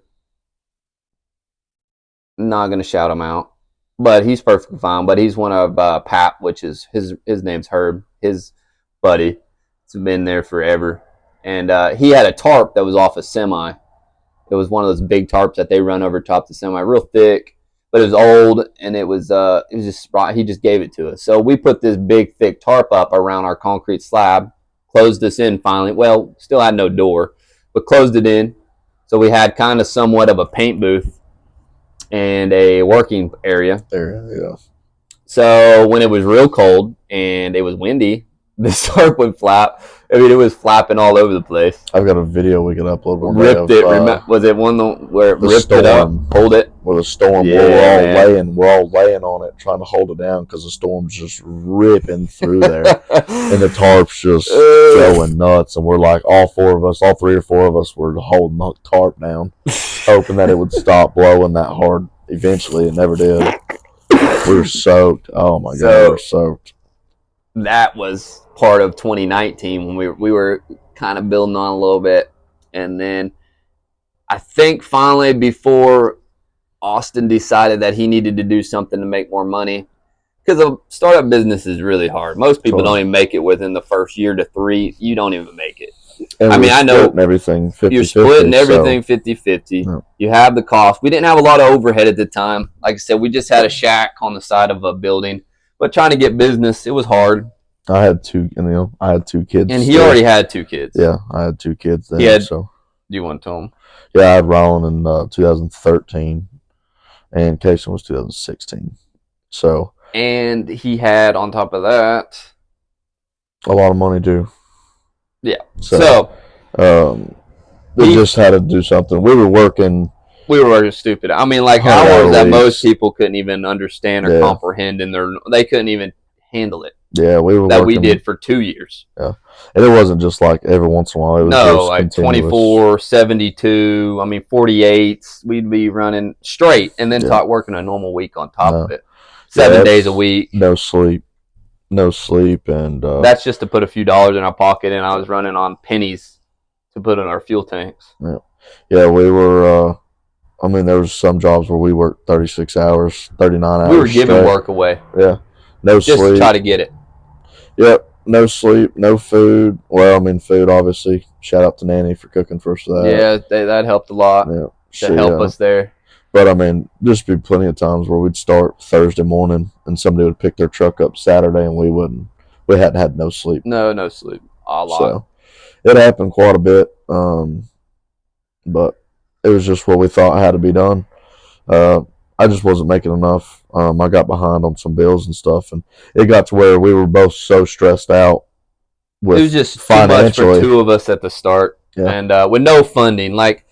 Not gonna shout him out, but he's perfectly fine. But he's one of Pap, which is his name's Herb, his buddy. It's been there forever, and he had a tarp that was off a semi. It was one of those big tarps that they run over top the semi, real thick, but it was old, and it was just he just gave it to us. So we put this big thick tarp up around our concrete slab, closed this in finally. Well, still had no door, but closed it in. So we had kind of somewhat of a paint booth and a working area. Yeah. So when it was real cold and it was windy, this tarp would flap. I mean, it was flapping all over the place. I've got a video we can upload one ripped day it. Was it one where it ripped it up, hold it? With a storm, Yeah, we're all laying on it, trying to hold it down because the storm's just ripping through there, and the tarp's just going nuts. And we're like, all three or four of us were holding the tarp down, hoping that it would stop blowing that hard. Eventually, it never did. We were soaked. Oh my God, we were soaked. That was part of 2019 when we were kind of building on a little bit. And then I think finally before Austin decided that he needed to do something to make more money, because a startup business is really hard. Most people don't even make it within the first year to 3. You don't even make it. And I know everything 50-50, you're splitting everything 50-50. Yeah. You have the cost. We didn't have a lot of overhead at the time. Like I said, we just had a shack on the side of a building. But trying to get business, it was hard. I had 2 kids. And he already had 2 kids. Yeah, I had 2 kids then. So do you want to tell him? Yeah, I had Rowan in 2013, and Casey was 2016. So. And he had, on top of that, a lot of money too. Yeah. So we just had to do something. We were working. We were working stupid. I mean, like hours that most people couldn't even understand or comprehend, and they couldn't even handle it. Yeah, we were. We did for 2 years. Yeah, and it wasn't just like every once in a while. It was just like continuous. 24, 72. I mean, 48s. We'd be running straight, and then working a normal week on top of it. 7 days a week. No sleep, and that's just to put a few dollars in our pocket, and I was running on pennies to put in our fuel tanks. Yeah, we were. I mean, there was some jobs where we worked 36 hours, 39 hours. We were giving work away. Yeah, no sleep. Just to try to get it. Yep, no sleep, no food. Well, I mean, food, obviously. Shout out to Nanny for cooking for us for that. Yeah, that helped a lot to help us there. But, I mean, there'd be plenty of times where we'd start Thursday morning and somebody would pick their truck up Saturday and we wouldn't. We hadn't had no sleep. No sleep. A lot. So, it happened quite a bit. But it was just what we thought had to be done. I just wasn't making enough. I got behind on some bills and stuff, and it got to where we were both so stressed out. It was just too much for 2 of us at the start, and with no funding. Like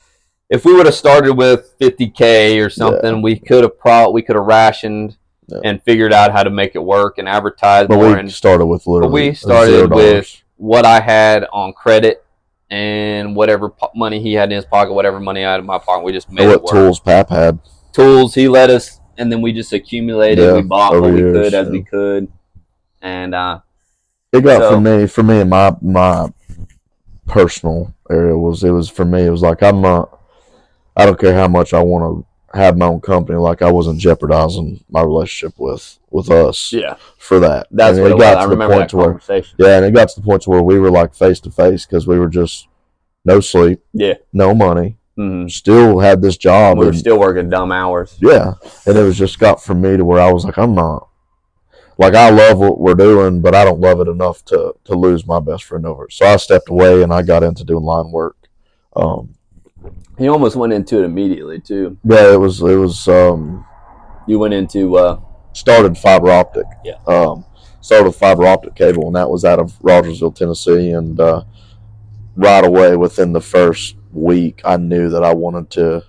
if we would have started with $50K or something, we could have rationed and figured out how to make it work and advertise more. We started with literally we started $0. with what I had on credit and whatever money he had in his pocket, whatever money I had in my pocket. We just made it work. What tools Pap had? Tools he let us, and then we just accumulated. We bought what we could as we could, and it got for me in my personal area it was like I don't care how much I want to have my own company, like I wasn't jeopardizing my relationship with us for that. That's what it was. I remember that conversation. And it got to the point where we were like face to face because we were just no sleep, no money, still had this job. We were still working dumb hours. Yeah, and it was just got for me to where I was like, I'm not. Like, I love what we're doing, but I don't love it enough to lose my best friend over it. So I stepped away and I got into doing line work. He almost went into it immediately too. Yeah, it was. You went into started fiber optic. Yeah. Started fiber optic cable, and that was out of Rogersville, Tennessee. And right away, within the first week, I knew that I wanted to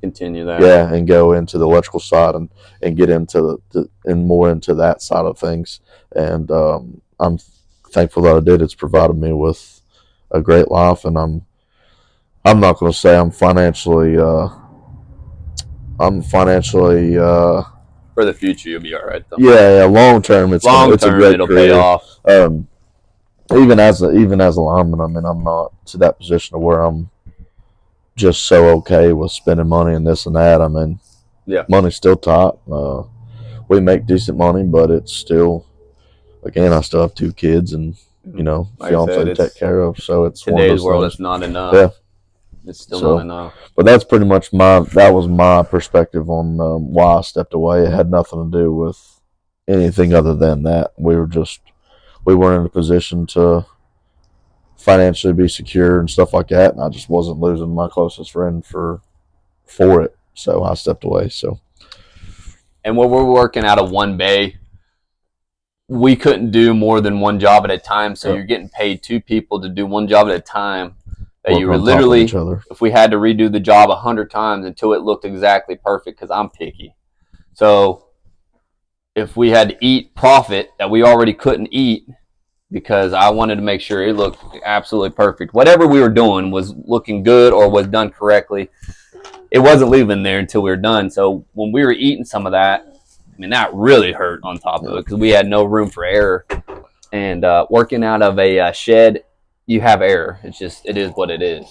continue that. Yeah, and go into the electrical side and get into and more into that side of things. And I'm thankful that I did. It's provided me with a great life, and I'm not going to say I'm financially for the future you'll be all right though. Yeah, long term it's a great it'll career. Pay off. Even as a lineman, I mean, I'm not to that position of where I'm just so okay with spending money and this and that. I mean, money's still tight. We make decent money, but it's still, again, I still have 2 kids and fiance to take care of. So it's today's world. It's not enough. Yeah. It's still not enough. But that's pretty much that was my perspective on why I stepped away. It had nothing to do with anything other than that. We weren't in a position to financially be secure and stuff like that, and I just wasn't losing my closest friend for it. So I stepped away. So, and when we're working out of one bay, we couldn't do more than one job at a time. So you're getting paid 2 people to do one job at a time. That you were literally, if we had to redo the job 100 times until it looked exactly perfect, because I'm picky. So if we had to eat profit that we already couldn't eat because I wanted to make sure it looked absolutely perfect, whatever we were doing was looking good or was done correctly, it wasn't leaving there until we were done. So when we were eating some of that, I mean, that really hurt on top of it because we had no room for error. And working out of a shed, you have error. It is what it is.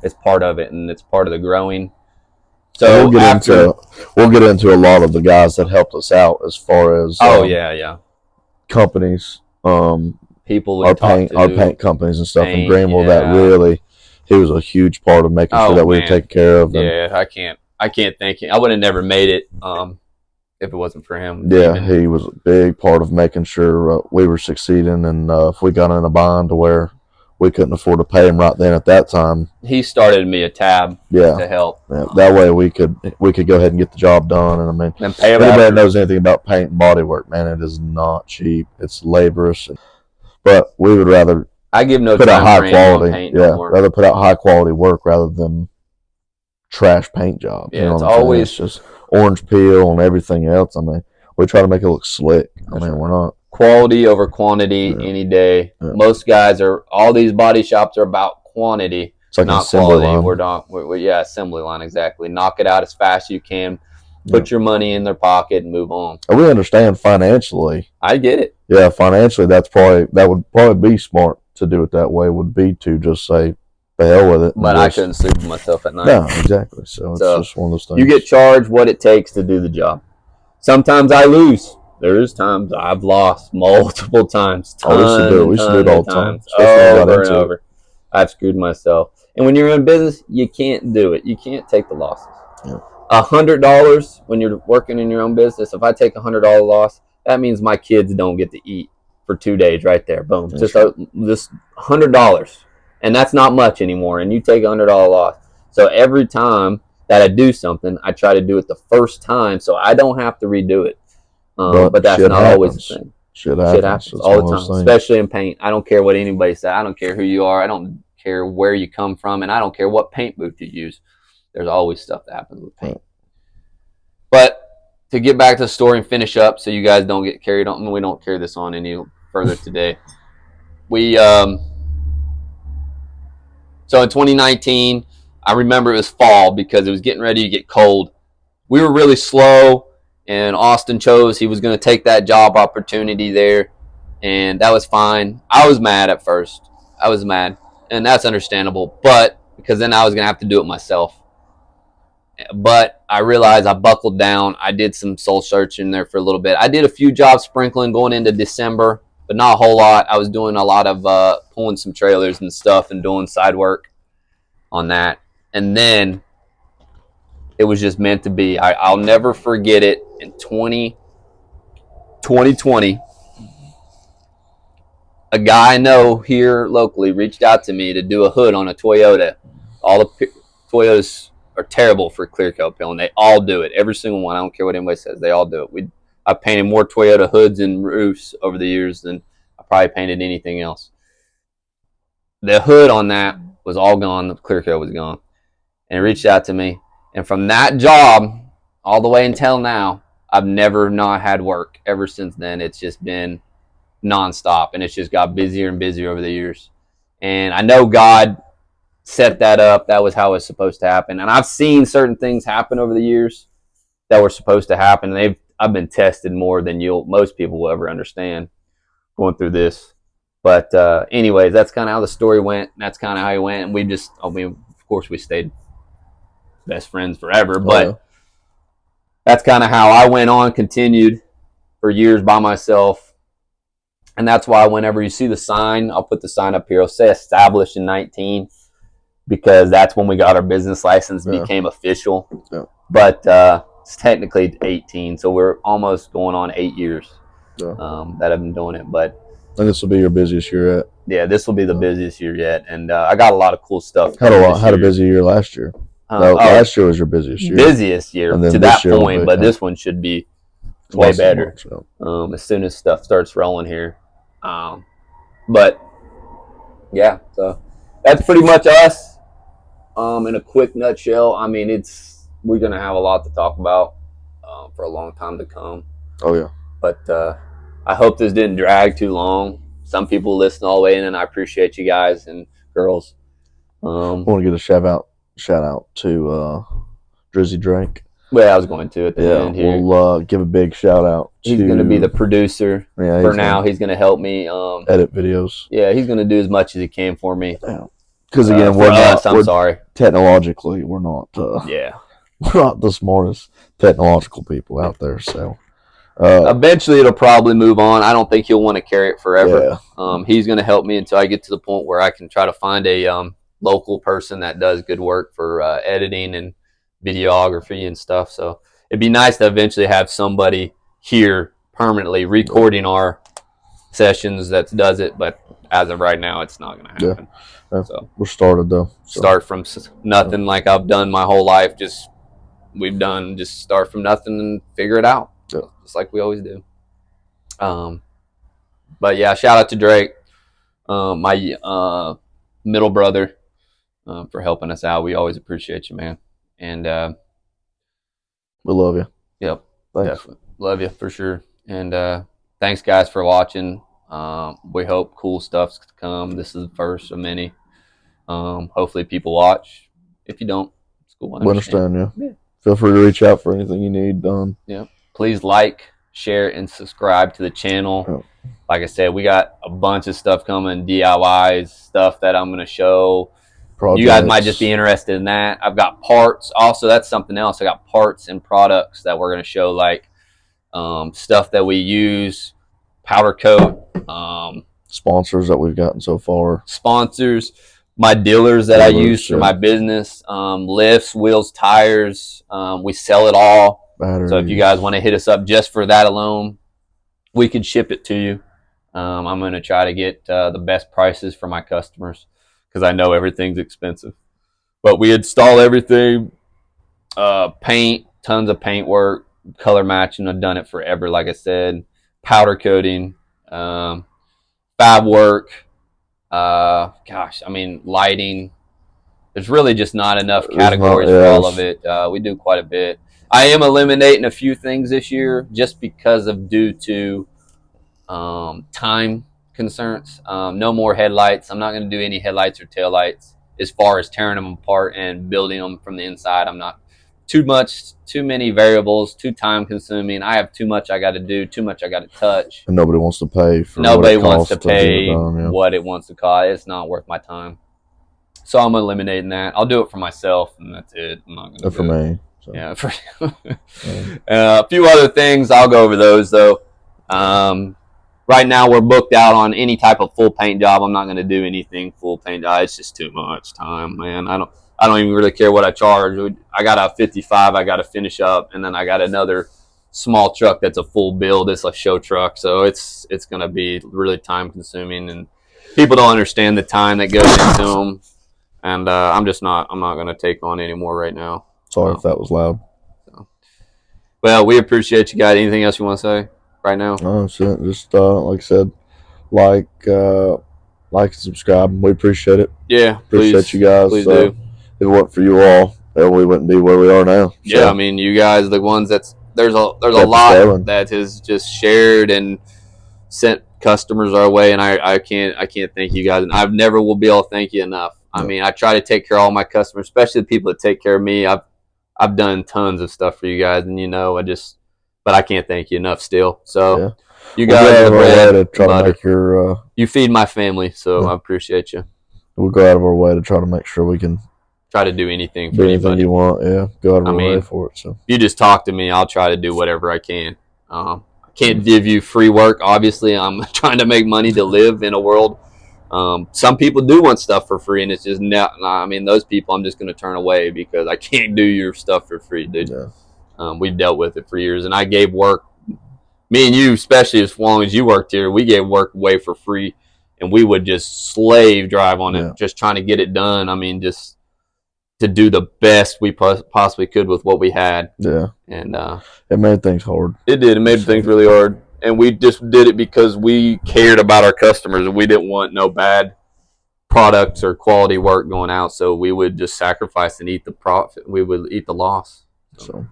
It's part of it, and it's part of the growing. So we'll get into a lot of the guys that helped us out as far as companies, people, our paint companies and stuff in Greenville. That really, he was a huge part of making sure that we were taken care of. Yeah, I can't thank him. I would have never made it if it wasn't for him. Yeah, he was a big part of making sure we were succeeding, and if we got in a bind to where we couldn't afford to pay him right then at that time, he started me a tab to help. Yeah, that way we could go ahead and get the job done. And I mean, and pay anybody knows anything about paint and body work, man, it is not cheap. It's laborious, but we would rather put out high quality. Rather put out high quality work rather than trash paint jobs. Yeah, it's always just orange peel and everything else. I mean, we try to make it look slick. I mean, we're not quality over quantity any day. Yeah. Most guys all these body shops are about quantity, it's like not quality. We're assembly line, exactly. Knock it out as fast as you can. Put your money in their pocket and move on. And we understand financially. I get it. Yeah, financially, that would probably be smart to do it that way. Would be to just say, the hell with it. But I couldn't sleep with myself at night. No, exactly. So it's just one of those things. You get charged what it takes to do the job. Sometimes I lose. There's times I've lost multiple times. We used to do it all the time. Over and over. I've screwed myself. And when you're in business, you can't do it. You can't take the losses. Yeah. $100 when you're working in your own business, if I take $100 loss, that means my kids don't get to eat for 2 days right there. Boom. Just $100. And that's not much anymore. And you take $100 loss. So every time that I do something, I try to do it the first time so I don't have to redo it. But that's not always the thing. Shit happens all the time, especially in paint. I don't care what anybody says. I don't care who you are. care where you come from, and I don't care what paint booth you use. There's always stuff that happens with paint. But to get back to the story and finish up, so you guys don't get carried on, we don't carry this on any further today. So in 2019, I remember it was fall because it was getting ready to get cold. We were really slow, and Austin chose he was going to take that job opportunity there, and that was fine. I was mad at first. I was mad, and that's understandable, but because then I was going to have to do it myself. But I realized I buckled down. I did some soul searching there for a little bit. I did a few jobs sprinkling going into December, but not a whole lot. I was doing a lot of pulling some trailers and stuff and doing side work on that. And then it was just meant to be. I'll never forget it. In 2020, a guy I know here locally reached out to me to do a hood on a Toyota. All the Toyotas are terrible for clear coat peeling. They all do it. Every single one. I don't care what anybody says. They all do it. I've painted more Toyota hoods and roofs over the years than I probably painted anything else. The hood on that was all gone. The clear coat was gone. And he reached out to me. And from that job all the way until now, I've never not had work. Ever since then, it's just been nonstop. And it's just got busier and busier over the years. And I know God set that up. That was how it was supposed to happen. And I've seen certain things happen over the years that were supposed to happen. I've been tested more than most people will ever understand going through this. But anyways, that's kind of how the story went. That's kind of how it went. And of course, we stayed best friends forever. But that's kind of how I went on, continued for years by myself. And that's why whenever you see the sign, I'll put the sign up here. It'll say established in 19. Because that's when we got our business license, became official. Yeah. But it's technically 18, so we're almost going on 8 years that I've been doing it. But and this will be your busiest year yet. Yeah, this will be the busiest year yet, and I got a lot of cool stuff. Had a busy year last year. Last year was your busiest year. Busiest year to that point, but this one should be way better. As soon as stuff starts rolling here. But yeah, so that's pretty much us. In a quick nutshell, I mean, we're gonna have a lot to talk about for a long time to come. Oh yeah. But I hope this didn't drag too long. Some people listen all the way in, and I appreciate you guys and girls. I want to give a shout out to Drizzy Drake. Well, I was going to at the end here. We'll give a big shout out. He's going to be the producer for now. He's going to help me edit videos. Yeah, he's going to do as much as he can for me. Because again, I'm sorry. Technologically, we're not. We're not the smartest technological people out there. So eventually, it'll probably move on. I don't think he'll want to carry it forever. Yeah. He's going to help me until I get to the point where I can try to find a local person that does good work for editing and videography and stuff. So it'd be nice to eventually have somebody here permanently recording our sessions that does it. But as of right now, it's not going to happen. Yeah. So we're started though. Start from nothing like I've done my whole life. Just start from nothing and figure it out. Yeah. Just like we always do. But yeah, shout out to Drake, my middle brother, for helping us out. We always appreciate you, man. And we love you. Yep. Thanks. Definitely. Love you for sure. And thanks guys for watching. We hope cool stuff's to come. This is the first of many. Hopefully people watch. If you don't, it's cool. I understand. Yeah. Feel free to reach out for anything you need done. Yeah. Please like, share, and subscribe to the channel. Yeah. Like I said, we got a bunch of stuff coming, DIYs, stuff that I'm going to show. Projects. You guys might just be interested in that. I've got parts. Also, that's something else. I got parts and products that we're going to show, like stuff that we use, powder coat. Sponsors that we've gotten so far. Sponsors. My dealers that I use for my business. Lifts, wheels, tires. We sell it all. Batteries. So if you guys want to hit us up just for that alone, we can ship it to you. I'm going to try to get the best prices for my customers because I know everything's expensive. But we install everything. Paint, tons of paint work, color matching. I've done it forever, like I said. Powder coating, fab work, Gosh, I mean, lighting. There's really just not enough There's not- categories for all of it. We do quite a bit. I am eliminating a few things this year just because of due to time concerns. No more headlights. I'm not going to do any headlights or taillights. As far as tearing them apart and building them from the inside, I'm not too many variables, too time consuming. I have too much I got to do, too much I got to touch. And nobody wants to pay for Nobody what it wants to costs get it pay done, yeah. what it wants to cost. It's not worth my time. So I'm eliminating that. I'll do it for myself, and that's it. I'm not going to for me. So. Yeah. A few other things. I'll go over those though. Right now we're booked out on any type of full paint job. I'm not going to do anything full paint job. It's just too much time, man. I don't even really care what I charge. I got a 55 I got to finish up, and then I got another small truck that's a full build. It's a show truck, so it's going to be really time consuming, and people don't understand the time that goes into them. And I'm not going to take on any more right now. Sorry if that was loud. So. Well, we appreciate you guys. Anything else you want to say right now? No, that's it. Just like I said, like and subscribe. We appreciate it. Yeah, appreciate you guys. Please do. If it weren't for you all, we wouldn't be where we are now. So. Yeah, I mean, you guys, the ones there's a lot that has just shared and sent customers our way, and I can't thank you guys, and I never will be able to thank you enough. I mean, I try to take care of all my customers, especially the people that take care of me. I've done tons of stuff for you guys, and but I can't thank you enough still. So you guys are the bread, to try to make your you feed my family, so I appreciate you. We'll go out of our way to try to make sure we can try to do anything for anything anybody you want. Yeah, go out of our way for it. So if you just talk to me, I'll try to do whatever I can. I can't give you free work. Obviously, I'm trying to make money to live in a world. Some people do want stuff for free, and it's just not. I mean, those people I'm just going to turn away because I can't do your stuff for free, dude. Yeah. We've dealt with it for years, and I gave work. Me and you, especially as long as you worked here, we gave work away for free, and we would just slave drive on it, just trying to get it done. I mean, just to do the best we possibly could with what we had. Yeah, and it made things hard. It did. It made things really hard. And we just did it because we cared about our customers, and we didn't want no bad products or quality work going out. So we would just sacrifice and eat the profit. We would eat the loss. So,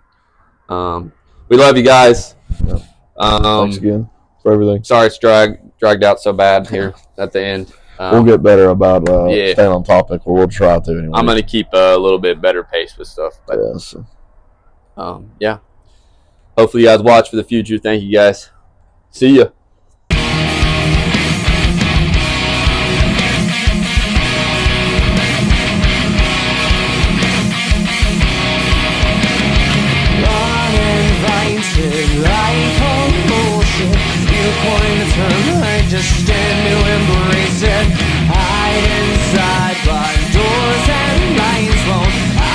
we love you guys. Yeah. Thanks again for everything. Sorry it's dragged out so bad here at the end. We'll get better about staying on topic, or we'll try to anyway. I'm going to keep a little bit better pace with stuff. But, yeah. Hopefully you guys watch for the future. Thank you guys. See ya. Uninvited, like a bullshit. You coined the term, I just stand